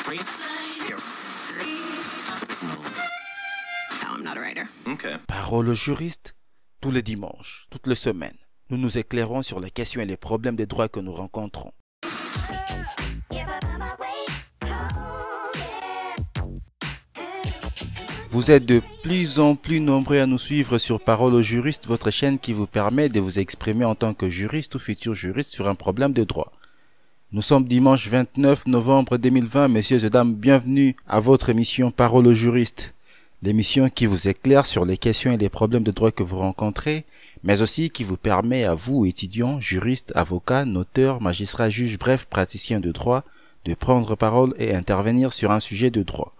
I'm not a writer. Okay. Parole au juriste, tous les dimanches, toutes les semaines. Nous nous éclairons sur les questions et les problèmes des droits que nous rencontrons. Vous êtes de plus en plus nombreux à nous suivre sur Parole au juriste, votre chaîne qui vous permet de vous exprimer en tant que juriste ou futur juriste sur un problème de droit. Nous sommes dimanche 29 novembre 2020, messieurs et dames, bienvenue à votre émission Parole au juriste. L'émission qui vous éclaire sur les questions et les problèmes de droit que vous rencontrez, mais aussi qui vous permet à vous, étudiants, juristes, avocats, noteurs, magistrats, juges, bref, praticiens de droit, de prendre parole et intervenir sur un sujet de droit.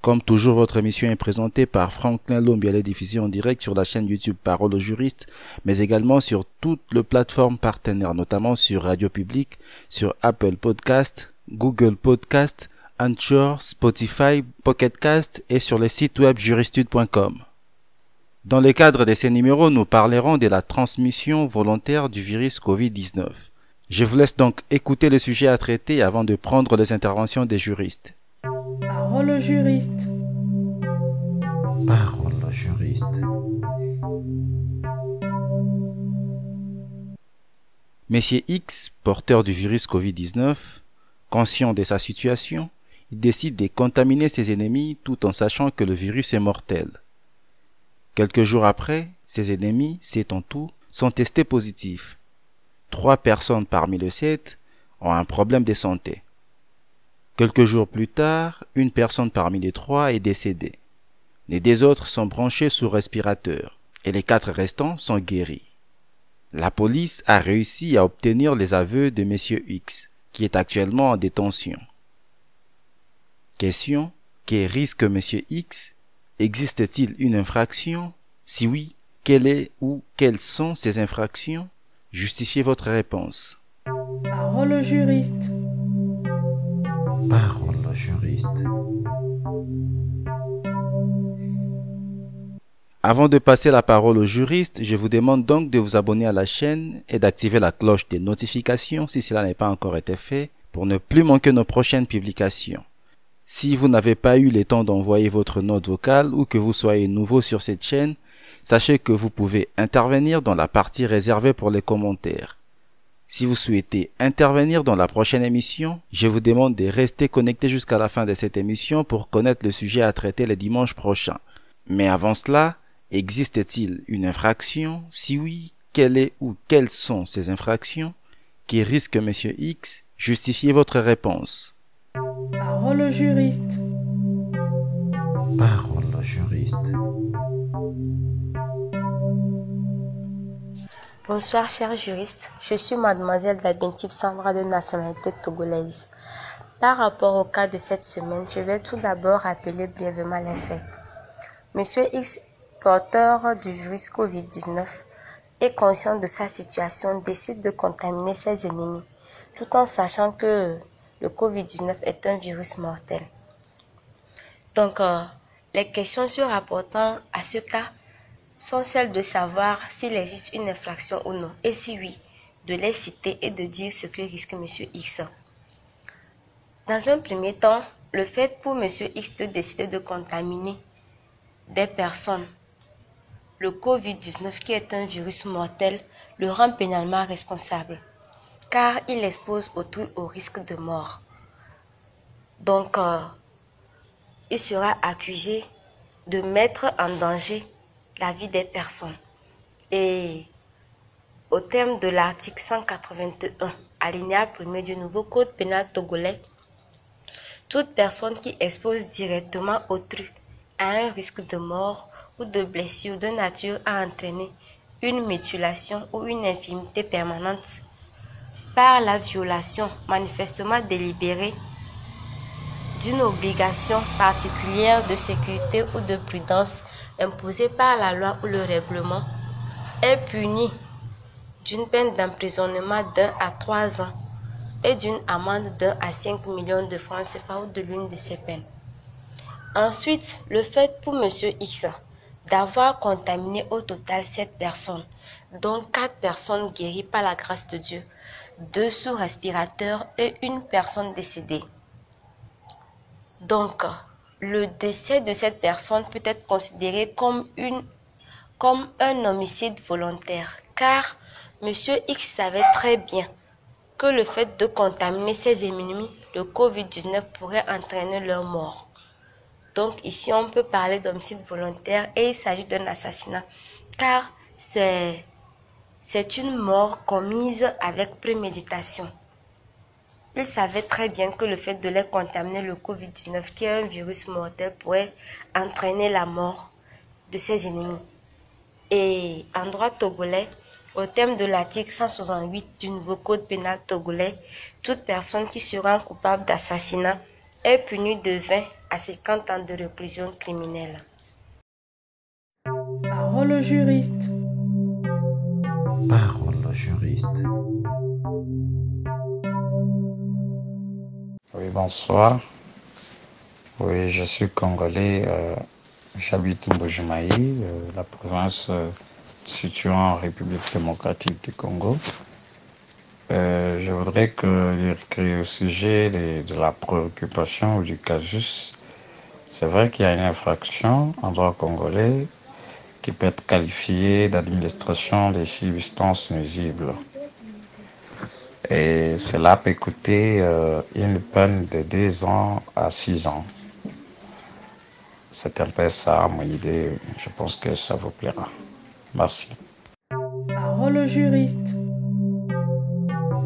Comme toujours, votre émission est présentée par Franklin Lombe et elle est diffusée en direct sur la chaîne YouTube Parole au juriste, mais également sur toutes les plateformes partenaires, notamment sur Radio Public, sur Apple Podcast, Google Podcast, Anchor, Spotify, Pocket Cast et sur le site web juristude.com. Dans le cadre de ces numéros, nous parlerons de la transmission volontaire du virus Covid-19. Je vous laisse donc écouter le sujet à traiter avant de prendre les interventions des juristes. Parole au juriste. Parole au juriste. Monsieur X, porteur du virus Covid-19, conscient de sa situation, il décide de contaminer ses ennemis tout en sachant que le virus est mortel. Quelques jours après, ses ennemis, 7 en tout, sont testés positifs. 3 personnes parmi les 7 ont un problème de santé. Quelques jours plus tard, une personne parmi les 3 est décédée. Les 2 autres sont branchés sous respirateur et les 4 restants sont guéris. La police a réussi à obtenir les aveux de Monsieur X, qui est actuellement en détention. Question: que risque Monsieur X? Existe-t-il une infraction? Si oui, quelle est ou quelles sont ces infractions? Justifiez votre réponse. Parole au juriste. Parole au juriste. Avant de passer la parole au juriste, je vous demande donc de vous abonner à la chaîne et d'activer la cloche des notifications si cela n'est pas encore été fait pour ne plus manquer nos prochaines publications. Si vous n'avez pas eu le temps d'envoyer votre note vocale ou que vous soyez nouveau sur cette chaîne, sachez que vous pouvez intervenir dans la partie réservée pour les commentaires. Si vous souhaitez intervenir dans la prochaine émission, je vous demande de rester connecté jusqu'à la fin de cette émission pour connaître le sujet à traiter le dimanche prochain. Mais avant cela, existe-t-il une infraction? Si oui, quelle est ou quelles sont ces infractions? Qui risque Monsieur X? Justifiez votre réponse. Parole au juriste. Parole au juriste. Bonsoir chers juristes, je suis mademoiselle Dabintip Sandra de nationalité togolaise. Par rapport au cas de cette semaine, je vais tout d'abord rappeler brièvement les faits. Monsieur X, porteur du virus Covid-19, est conscient de sa situation, décide de contaminer ses ennemis, tout en sachant que le Covid-19 est un virus mortel. Donc, les questions se rapportant à ce cas sont celles de savoir s'il existe une infraction ou non, et si oui, de les citer et de dire ce que risque M. X. Dans un premier temps, le fait pour M. X de décider de contaminer des personnes, le Covid-19 qui est un virus mortel, le rend pénalement responsable, car il expose autrui au risque de mort. Donc, il sera accusé de mettre en danger la vie des personnes. Et au terme de l'article 181, alinéa 1er du nouveau code pénal togolais, toute personne qui expose directement autrui à un risque de mort ou de blessure de nature à entraîner une mutilation ou une infirmité permanente par la violation manifestement délibérée d'une obligation particulière de sécurité ou de prudence imposée par la loi ou le règlement est puni d'une peine d'emprisonnement d'1 à 3 ans et d'une amende d'1 à 5 millions de francs CFA ou de l'une de ces peines. Ensuite, le fait pour M. X d'avoir contaminé au total 7 personnes, dont 4 personnes guéries par la grâce de Dieu, 2 sous respirateurs et une personne décédée. Donc, le décès de cette personne peut être considéré comme un homicide volontaire, car Monsieur X savait très bien que le fait de contaminer ses ennemis, le Covid-19 pourrait entraîner leur mort. Donc ici, on peut parler d'homicide volontaire et il s'agit d'un assassinat, car c'est une mort commise avec préméditation. Il savait très bien que le fait de les contaminer le Covid-19, qui est un virus mortel, pourrait entraîner la mort de ses ennemis. Et en droit togolais, au terme de l'article 168 du nouveau code pénal togolais, toute personne qui sera coupable d'assassinat est punie de 20 à 50 ans de réclusion criminelle. Parole au juriste. Parole au juriste. Oui, bonsoir. Oui, je suis congolais. J'habite Mbujimayi, la province située en République démocratique du Congo. Je voudrais que au sujet de la préoccupation ou du casus, c'est vrai qu'il y a une infraction en droit congolais qui peut être qualifiée d'administration des substances nuisibles. Et cela peut coûter une peine de 2 ans à 6 ans. C'est un peu ça, mon idée. Je pense que ça vous plaira. Merci. Parole au juriste.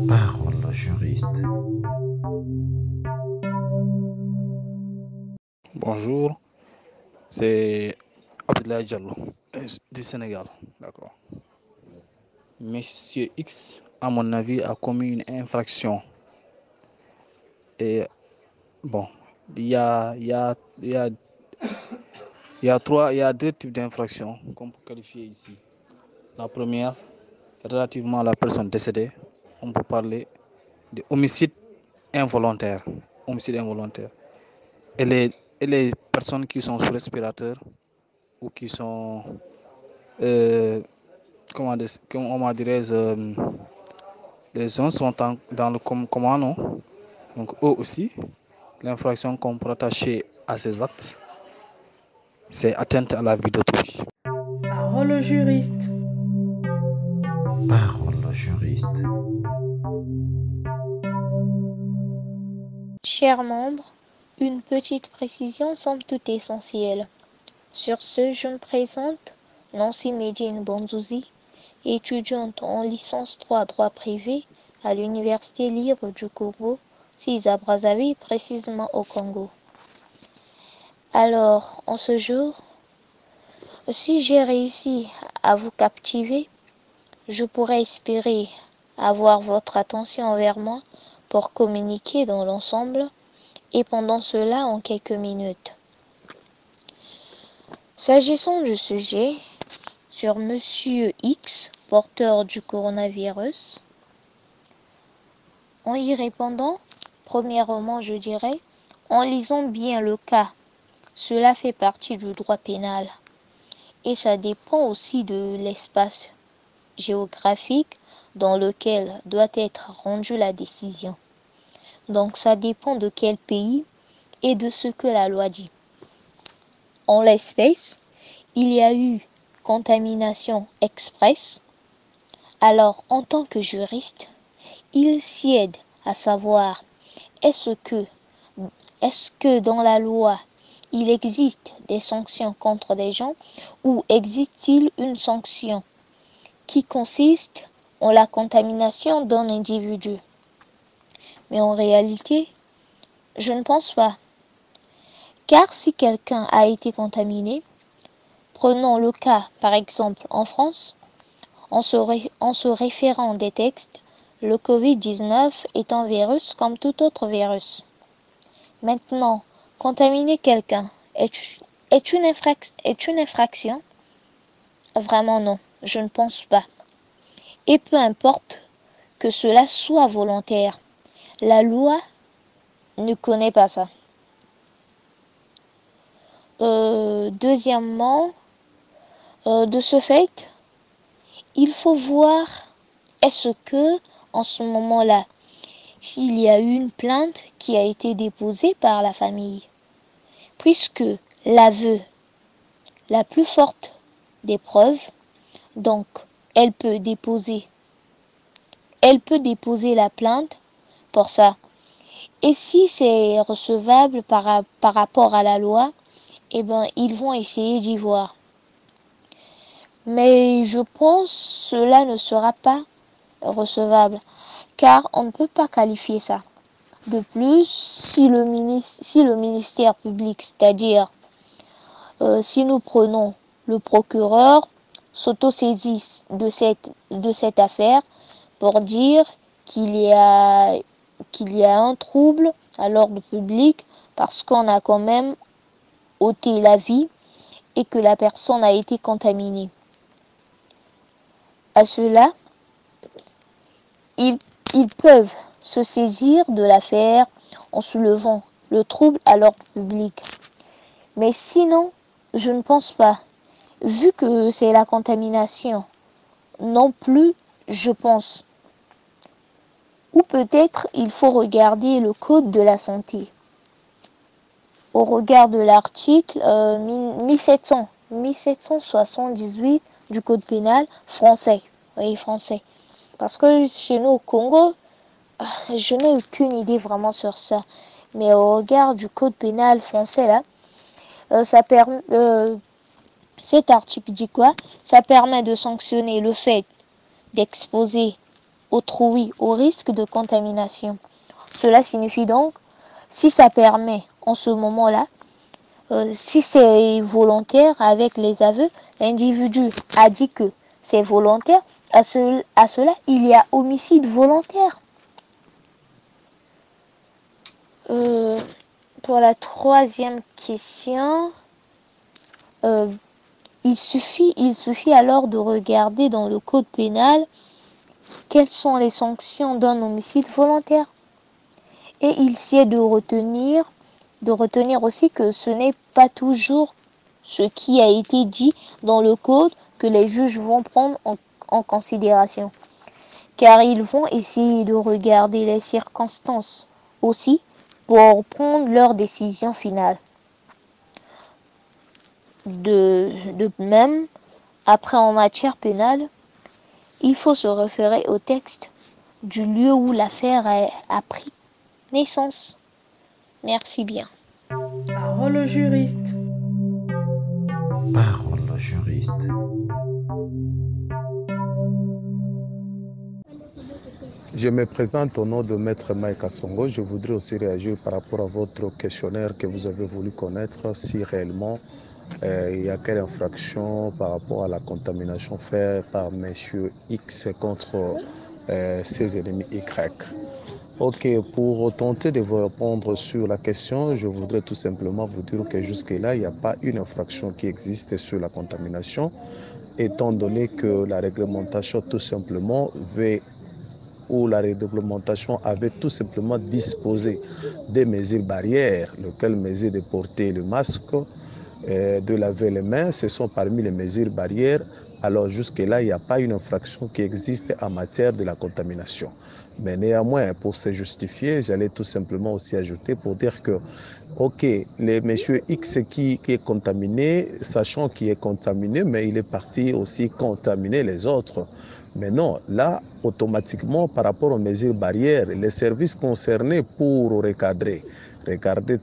Parole au juriste. Bonjour, c'est Abdoulaye Diallo du Sénégal. D'accord. Monsieur X, à mon avis, a commis une infraction. Et bon, il y a, il y a, il y a, il y a deux types d'infractions qu'on peut qualifier ici. La première, relativement à la personne décédée, on peut parler de homicide involontaire. Homicide involontaire. Et les personnes qui sont sous respirateur ou qui sont, comment dirais-je, les gens sont dans le coma, non? Donc eux aussi, l'infraction qu'on peut attacher à ces actes, c'est atteinte à la vie d'autrui. Parole au juriste. Parole au juriste. Chers membres, une petite précision semble toute essentielle. Sur ce, je me présente, Nancy Medine Bonzouzi, étudiante en licence 3 droit privé à l'Université libre du Congo, à Brazzaville, précisément au Congo. Alors, en ce jour, si j'ai réussi à vous captiver, je pourrais espérer avoir votre attention envers moi pour communiquer dans l'ensemble et pendant cela en quelques minutes. S'agissant du sujet sur Monsieur X, porteur du coronavirus, en y répondant, premièrement, je dirais, en lisant bien le cas, cela fait partie du droit pénal et ça dépend aussi de l'espace géographique dans lequel doit être rendue la décision. Donc ça dépend de quel pays et de ce que la loi dit. En l'espèce, il y a eu contamination express. Alors, en tant que juriste, il sied à savoir est-ce que dans la loi, il existe des sanctions contre des gens ou existe-t-il une sanction qui consiste en la contamination d'un individu? Mais en réalité, je ne pense pas. Car si quelqu'un a été contaminé, prenons le cas par exemple en France, en se référant des textes, le Covid-19 est un virus comme tout autre virus. Maintenant, contaminer quelqu'un est une infraction? Vraiment non, je ne pense pas. Et peu importe que cela soit volontaire, la loi ne connaît pas ça. Deuxièmement, de ce fait, il faut voir est-ce que en ce moment-là, s'il y a eu une plainte qui a été déposée par la famille, puisque l'aveu, la plus forte des preuves, donc elle peut déposer la plainte pour ça. Et si c'est recevable par rapport à la loi, eh ben, ils vont essayer d'y voir. Mais je pense que cela ne sera pas recevable, car on ne peut pas qualifier ça. De plus, si le ministère public, c'est-à-dire si nous prenons le procureur, s'autosaisit de cette affaire pour dire qu'il y a un trouble à l'ordre public parce qu'on a quand même ôté la vie et que la personne a été contaminée. À cela, ils peuvent se saisir de l'affaire en soulevant le trouble à l'ordre public. Mais sinon, je ne pense pas. Vu que c'est la contamination, non plus, je pense. Ou peut-être il faut regarder le code de la santé. Au regard de l'article 1778 du code pénal français. Oui, français. Parce que chez nous au Congo, je n'ai aucune idée vraiment sur ça. Mais au regard du code pénal français, là, cet article dit quoi? Ça permet de sanctionner le fait d'exposer autrui au risque de contamination. Cela signifie donc, si ça permet en ce moment-là, si c'est volontaire avec les aveux, l'individu a dit que c'est volontaire, à cela, il y a homicide volontaire. Pour la troisième question, il suffit alors de regarder dans le code pénal quelles sont les sanctions d'un homicide volontaire. Et il s'y est de retenir aussi que ce n'est pas toujours ce qui a été dit dans le code que les juges vont prendre en considération. Car ils vont essayer de regarder les circonstances aussi pour prendre leur décision finale. De même, après en matière pénale, il faut se référer au texte du lieu où l'affaire a pris naissance. Merci bien. Parole au juriste. Parole au juriste. Je me présente au nom de Maître Mike Songo. Je voudrais aussi réagir par rapport à votre questionnaire que vous avez voulu connaître si réellement il y a quelle infraction par rapport à la contamination faite par M. X contre ses ennemis Y. Ok, pour tenter de vous répondre sur la question, je voudrais tout simplement vous dire que jusque-là, il n'y a pas une infraction qui existe sur la contamination, étant donné que la réglementation tout simplement la réglementation avait tout simplement disposé des mesures barrières, lesquelles mesures de porter le masque, de laver les mains, ce sont parmi les mesures barrières. Alors jusque-là, il n'y a pas une infraction qui existe en matière de la contamination. Mais néanmoins, pour se justifier, j'allais tout simplement aussi ajouter pour dire que, ok, le monsieur X qui est contaminé, sachant qu'il est contaminé, mais il est parti aussi contaminer les autres. Mais non, là, automatiquement, par rapport aux mesures barrières, les services concernés pour regarder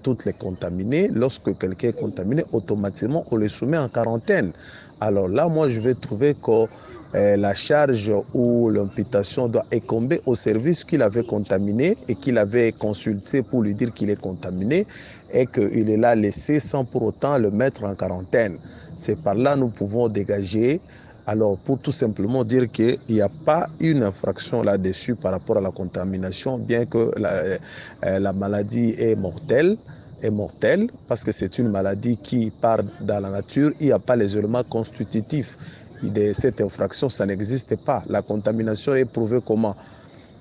toutes les contaminés, lorsque quelqu'un est contaminé, automatiquement, on le soumet en quarantaine. Alors là, moi, je vais trouver que la charge ou l'imputation doit incomber au service qu'il avait contaminé et qu'il avait consulté pour lui dire qu'il est contaminé et qu'il est là laissé sans pour autant le mettre en quarantaine. C'est par là que nous pouvons dégager. Alors, pour tout simplement dire qu'il n'y a pas une infraction là-dessus par rapport à la contamination, bien que la maladie est mortelle, parce que c'est une maladie qui part dans la nature, il n'y a pas les éléments constitutifs de cette infraction, ça n'existe pas. La contamination est prouvée comment?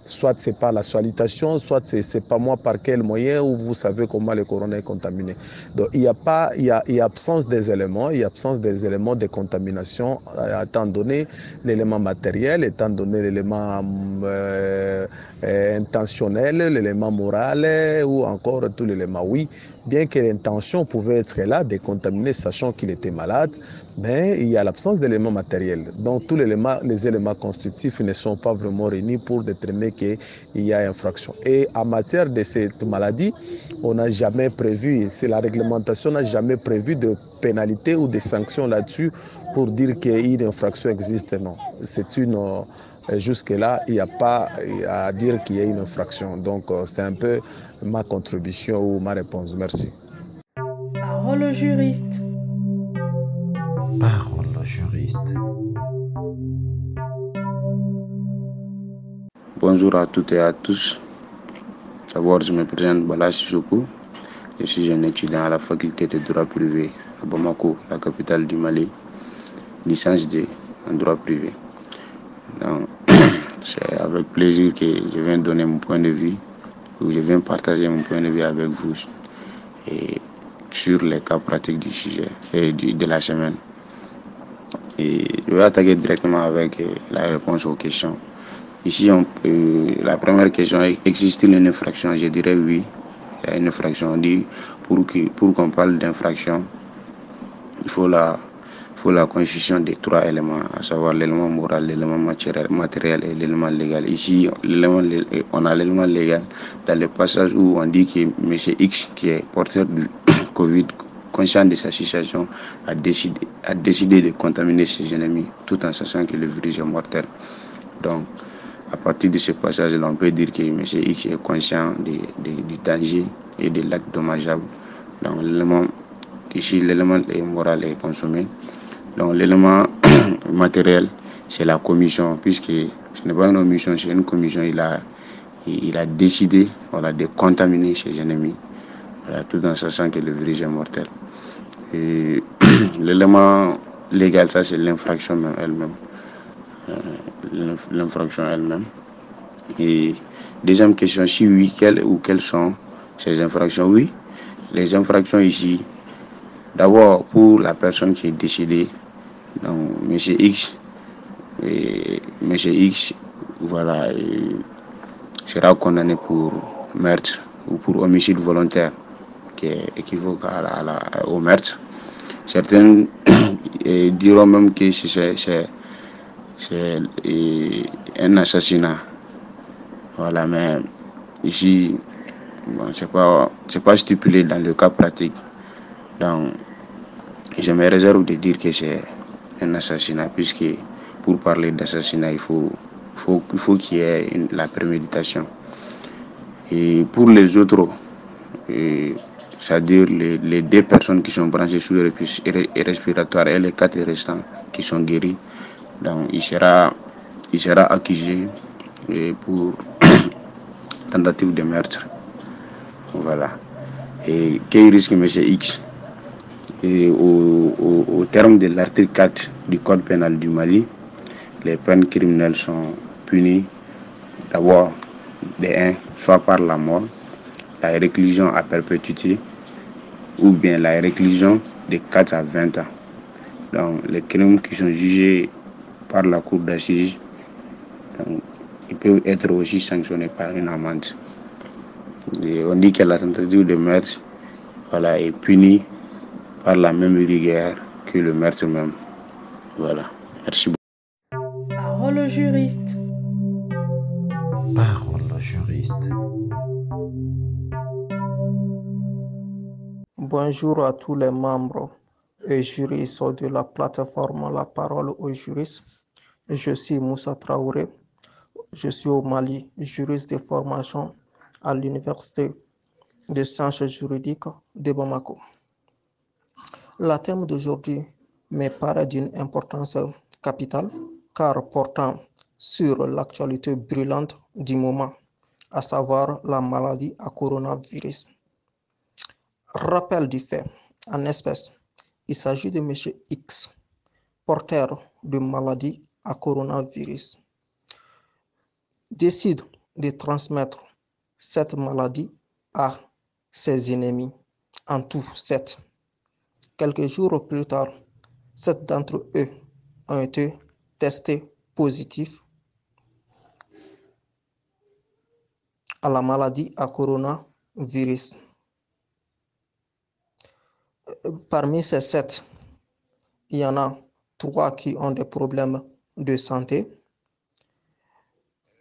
Soit c'est par la salutation, soit c'est pas moi par quel moyen, ou vous savez comment le corona est contaminé. Donc il y a absence des éléments, de contamination, étant donné l'élément matériel, étant donné l'élément intentionnel, l'élément moral ou encore tout l'élément oui. Bien que l'intention pouvait être là, de contaminer, sachant qu'il était malade, mais il y a l'absence d'éléments matériels. Donc tous les éléments constitutifs ne sont pas vraiment réunis pour déterminer qu'il y a infraction. Et en matière de cette maladie, on n'a jamais prévu, c'est la réglementation n'a jamais prévu de pénalité ou de sanctions là-dessus pour dire qu'une infraction existe. Non, c'est une jusque-là, il n'y a pas à dire qu'il y a une infraction. Donc, c'est un peu ma contribution ou ma réponse. Merci. Parole au juriste. Parole au juriste. Bonjour à toutes et à tous. D'abord, je me présente Bala Sissoko. Je suis un étudiant à la faculté de droit privé à Bamako, la capitale du Mali, licence D en droit privé. Donc, c'est avec plaisir que je viens donner mon point de vue, ou je viens partager mon point de vue avec vous et sur les cas pratiques du sujet et de la semaine. Et je vais attaquer directement avec la réponse aux questions. Ici, la première question est, existe-t-il une infraction? Je dirais oui, il y a une infraction. On dit, pour qu'on parle d'infraction, il faut la constitution des trois éléments, à savoir l'élément moral, l'élément matériel et l'élément légal. Ici, on a l'élément légal dans le passage où on dit que M. X, qui est porteur du Covid, conscient de sa situation, a décidé de contaminer ses ennemis, tout en sachant que le virus est mortel. Donc, à partir de ce passage-là, on peut dire que M. X est conscient du danger et de l'acte dommageable. Donc, ici, l'élément moral est consommé. Donc, l'élément matériel, c'est la commission, puisque ce n'est pas une omission, c'est une commission. Il a décidé, voilà, de contaminer ses ennemis, voilà, tout en sachant que le virus est mortel. Et l'élément légal, ça, c'est l'infraction elle-même. L'infraction elle-même. Et deuxième question, si oui, quelles sont ces infractions? Oui, les infractions ici, d'abord pour la personne qui est décédée, donc M. X, voilà, sera condamné pour meurtre ou pour homicide volontaire, qui est équivalent au meurtre. Certains diront même que c'est un assassinat. Voilà, mais ici, bon, c'est pas stipulé dans le cas pratique. Donc, je me réserve de dire que c'est un assassinat, puisque pour parler d'assassinat, il faut qu'il y ait la préméditation. Et pour les autres, c'est-à-dire les deux personnes qui sont branchées sur le respiratoire et les 4 restants qui sont guéris, donc il sera accusé pour tentative de meurtre. Voilà. Et qu'il risque M. X? Et au terme de l'article 4 du Code pénal du Mali, les peines criminelles sont punies d'abord soit par la mort, la réclusion à perpétuité, ou bien la réclusion de 4 à 20 ans. Donc, les crimes qui sont jugés par la cour d'assises, ils peuvent être aussi sanctionnés par une amende. Et on dit que la tentative de meurtre, voilà, est punie par la même rigueur que le meurtre même. Voilà. Merci beaucoup. Parole au juriste. Parole au juriste. Bonjour à tous les membres et juristes de la plateforme La Parole aux juristes. Je suis Moussa Traoré. Je suis au Mali, juriste de formation à l'Université de sciences juridiques de Bamako. Le thème d'aujourd'hui me paraît d'une importance capitale car portant sur l'actualité brûlante du moment, à savoir la maladie à coronavirus. Rappel du fait, en espèce, il s'agit de M. X, porteur de maladie à coronavirus, décide de transmettre cette maladie à ses ennemis, en tout 7. Quelques jours plus tard, 7 d'entre eux ont été testés positifs à la maladie à coronavirus. Parmi ces 7, il y en a 3 qui ont des problèmes de santé.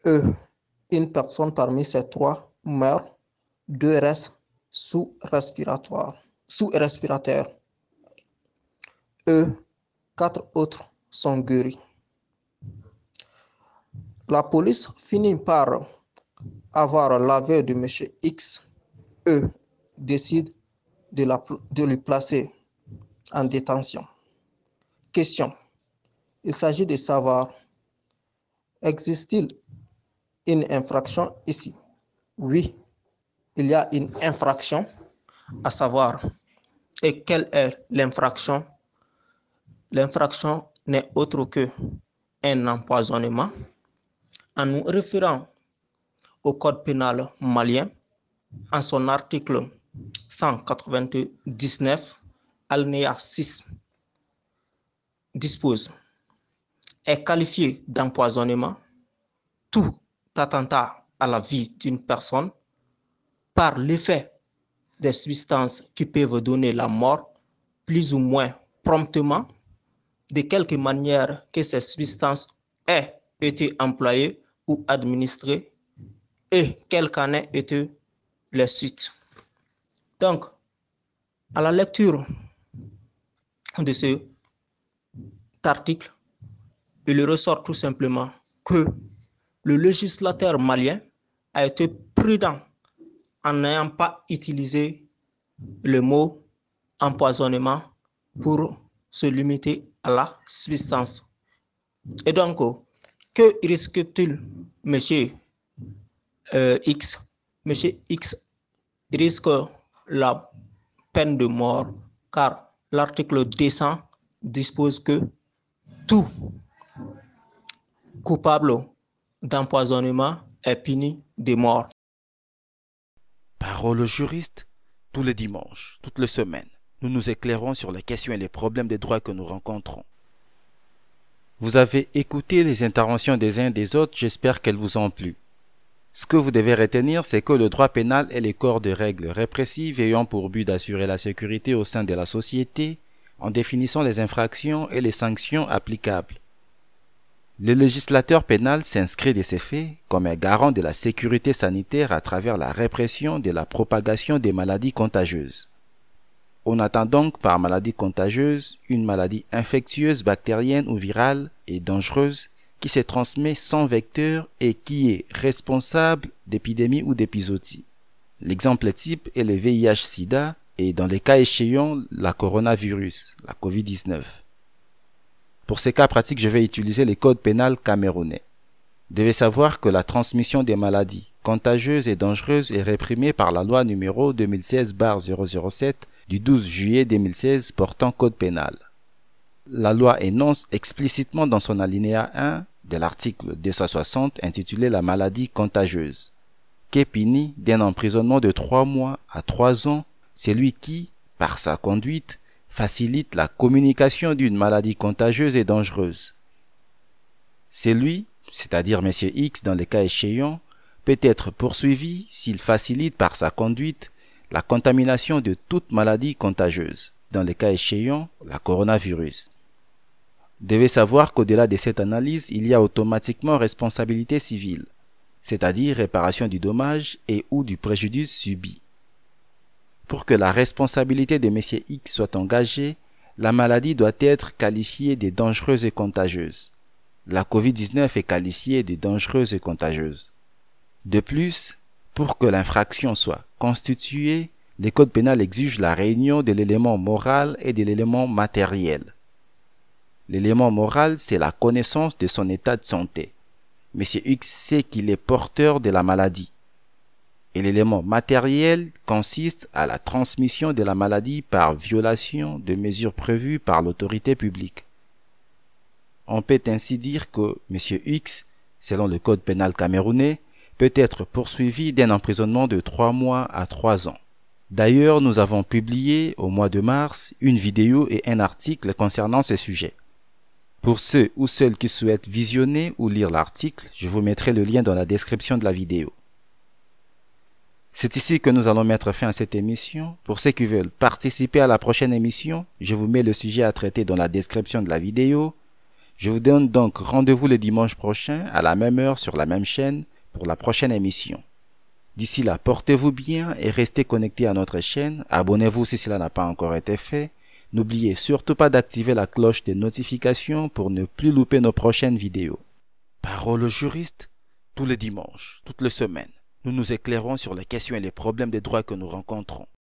Une personne parmi ces 3 meurt, 2 restent sous respirateur. 4 autres sont guéris. La police finit par avoir l'aveu de M. X. Décide de le placer en détention. Question. Il s'agit de savoir, existe-t-il une infraction ici? Oui, il y a une infraction, à savoir, et quelle est l'infraction? L'infraction n'est autre que un empoisonnement. En nous référant au code pénal malien, en son article 199, alinéa 6, dispose, est qualifié d'empoisonnement tout attentat à la vie d'une personne par l'effet des substances qui peuvent donner la mort plus ou moins promptement, de quelque manière que ces substances aient été employées ou administrées et quelles qu'en aient été les suites. Donc, à la lecture de cet article, il ressort tout simplement que le législateur malien a été prudent en n'ayant pas utilisé le mot empoisonnement pour se limiter à la substance. Et donc, que risque-t-il, monsieur X? Monsieur X risque la peine de mort, car l'article 200 dispose que tout coupable d'empoisonnement est puni de mort. Parole au juriste, tous les dimanches, toutes les semaines, nous nous éclairons sur les questions et les problèmes des droits que nous rencontrons. Vous avez écouté les interventions des uns et des autres, j'espère qu'elles vous ont plu. Ce que vous devez retenir, c'est que le droit pénal est le corps de règles répressives ayant pour but d'assurer la sécurité au sein de la société en définissant les infractions et les sanctions applicables. Le législateur pénal s'inscrit de ces faits comme un garant de la sécurité sanitaire à travers la répression de la propagation des maladies contagieuses. On attend donc par maladie contagieuse une maladie infectieuse, bactérienne ou virale et dangereuse qui se transmet sans vecteur et qui est responsable d'épidémies ou d'épisodies. L'exemple type est le VIH-Sida et dans les cas échéants, la coronavirus, la COVID-19. Pour ces cas pratiques, je vais utiliser le code pénal camerounais. Vous devez savoir que la transmission des maladies contagieuses et dangereuses est réprimée par la loi numéro 2016/007 du 12 juillet 2016 portant code pénal. La loi énonce explicitement dans son alinéa 1 de l'article 260 intitulé La maladie contagieuse, qu'est puni d'un emprisonnement de 3 mois à 3 ans celui qui, par sa conduite, facilite la communication d'une maladie contagieuse et dangereuse. Celui, c'est-à-dire M. X dans les cas échéants, peut être poursuivi s'il facilite par sa conduite la contamination de toute maladie contagieuse, dans les cas échéants, la coronavirus. Vous devez savoir qu'au-delà de cette analyse, il y a automatiquement responsabilité civile, c'est-à-dire réparation du dommage et ou du préjudice subi. Pour que la responsabilité de M. X soit engagée, la maladie doit être qualifiée de dangereuse et contagieuse. La COVID-19 est qualifiée de dangereuse et contagieuse. De plus, pour que l'infraction soit constituée, le code pénal exige la réunion de l'élément moral et de l'élément matériel. L'élément moral, c'est la connaissance de son état de santé. M. X sait qu'il est porteur de la maladie. Et l'élément matériel consiste à la transmission de la maladie par violation de mesures prévues par l'autorité publique. On peut ainsi dire que M. X, selon le code pénal camerounais, peut être poursuivi d'un emprisonnement de 3 mois à 3 ans. D'ailleurs, nous avons publié au mois de mars une vidéo et un article concernant ce sujet. Pour ceux ou celles qui souhaitent visionner ou lire l'article, je vous mettrai le lien dans la description de la vidéo. C'est ici que nous allons mettre fin à cette émission. Pour ceux qui veulent participer à la prochaine émission, je vous mets le sujet à traiter dans la description de la vidéo. Je vous donne donc rendez-vous le dimanche prochain à la même heure sur la même chaîne pour la prochaine émission. D'ici là, portez-vous bien et restez connectés à notre chaîne. Abonnez-vous si cela n'a pas encore été fait. N'oubliez surtout pas d'activer la cloche des notifications pour ne plus louper nos prochaines vidéos. Parole au juriste, tous les dimanches, toutes les semaines. Nous nous éclairons sur les questions et les problèmes des droits que nous rencontrons.